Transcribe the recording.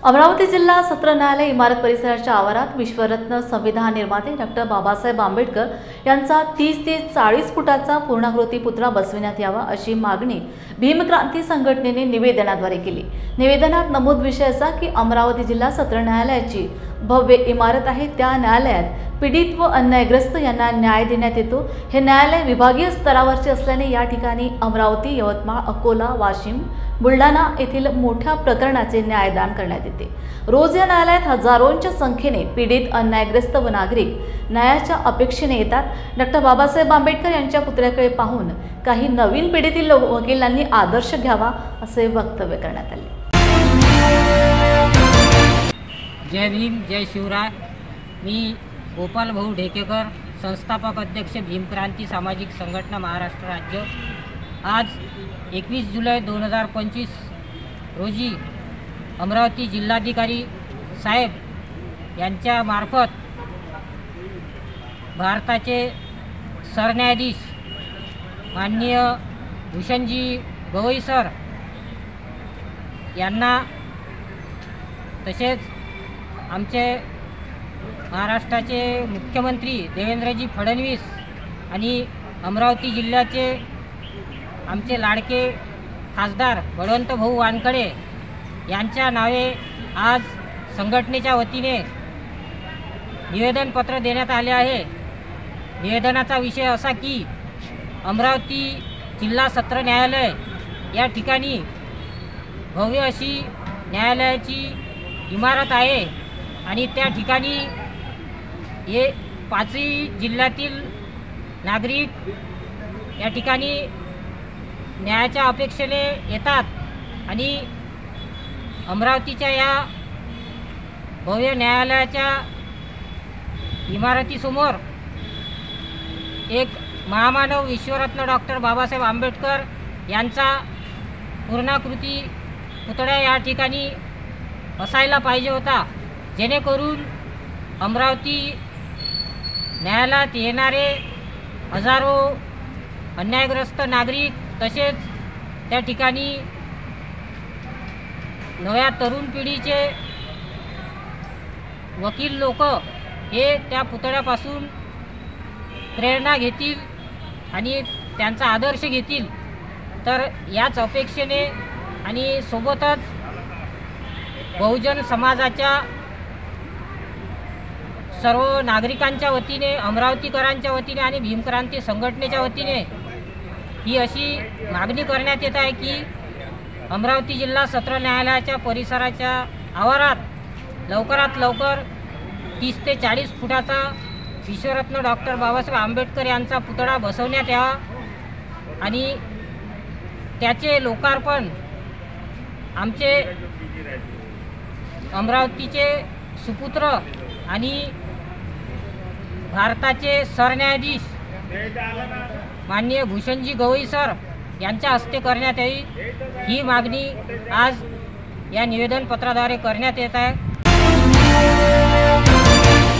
अमरावती जिल्हा सत्र न्यायालय इमारत परिसराच्या आवारात विश्वरत्न संविधान निर्माते डॉक्टर बाबासाहेब आंबेडकर यांचा 30 ते 40 फुटाचा पूर्णाकृती पुतळा बसविण्यात यावा अशी मागणी भीमक्रांती संघटनेने निवेदनाद्वारे केली। निवेदनात नमूद विषय असा की अमरावती जिल्हा सत्र न्यायालयाची भव्य इमारत आहे, त्या न्यायालयात पीडित व अन्यायग्रस्त यांना न्याय देण्यात येतो। हे न्यायालय विभागीय स्तरावरचे असल्याने या ठिकाणी अमरावती, यवतमाळ, अकोला, वाशिम, बुलढाणा येथील मोठ्या प्रकरणाचे न्यायदान करण्यात येते। रोज या न्यायालयात हजारोंच्या संख्येने पीडित, अन्यायग्रस्त व नागरिक न्यायाच्या अपेक्षेने येतात। डॉक्टर बाबासाहेब आंबेडकर यांच्या पुतळ्याकडे पाहून काही नवीन पिढीतील वकिलांनी आदर्श घ्यावा असे वक्तव्य करण्यात आले। जय भीम, जय शिवराय। मी गोपाल भाऊ ढेकेकर, संस्थापक अध्यक्ष भीमक्रांती सामाजिक संघटना महाराष्ट्र राज्य। आज 21 जुलै 2025 रोजी अमरावती जिल्हाधिकारी साहेब यांच्या मार्फत भारताचे सरन्यायाधीश माननीय भूषणजी गवई सर यांना, तसेच आमचे महाराष्ट्राचे मुख्यमंत्री देवेंद्रजी फडणवीस आणि अमरावती जिल्ह्याचे आमचे लाडके खासदार बळवंत भाऊ वानखडे यांच्या नावे आज संघटनेच्या वतीने निवेदनपत्र देण्यात आले आहे। निवेदनाचा विषय असा की अमरावती जिल्हा सत्र न्यायालय या ठिकाणी भव्य अशी न्यायालयाची इमारत आहे आणि त्या ठिकाणी हे 5ही जिल्ह्यातील नागरिक या ठिकाणी न्यायाच्या अपेक्षेने येतात आणि अमरावतीच्या या भव्य न्यायालयाच्या इमारतीसमोर एक महामानव विश्वरत्न डॉक्टर बाबासाहेब आंबेडकर यांचा पूर्णाकृती पुतळा या ठिकाणी असायला पाहिजे होता, जेणेकरून अमरावती न्यायालयात येणारे हजारो अन्यायग्रस्त नागरिक, तसेच त्या ठिकाणी नव्या तरुण पिढीचे वकील लोक हे त्या पुतळ्यापासून प्रेरणा घेतील आणि त्यांचा आदर्श घेतील। तर याच अपेक्षेने आणि सोबतच बहुजन समाजाच्या सर्व नागरिकांच्या वतीने, अमरावतीकरांच्या वतीने आणि भीमक्रांती संघटनेच्या वतीने ही अशी मागणी करण्यात येत आहे की अमरावती जिल्हा सत्र न्यायालयाच्या परिसराच्या आवारात लवकरात लवकर 30 ते 40 फुटाचा विश्वरत्न डॉक्टर बाबासाहेब आंबेडकर यांचा पुतळा बसवण्यात यावा आणि त्याचे लोकार्पण आमचे अमरावतीचे सुपुत्र आणि भारताचे सरन्यायाधीश माननीय भूषणजी गवई सर यांच्या हस्ते करण्यात यावी, ही मागणी आज या निवेदनपत्राद्वारे करण्यात येत आहे।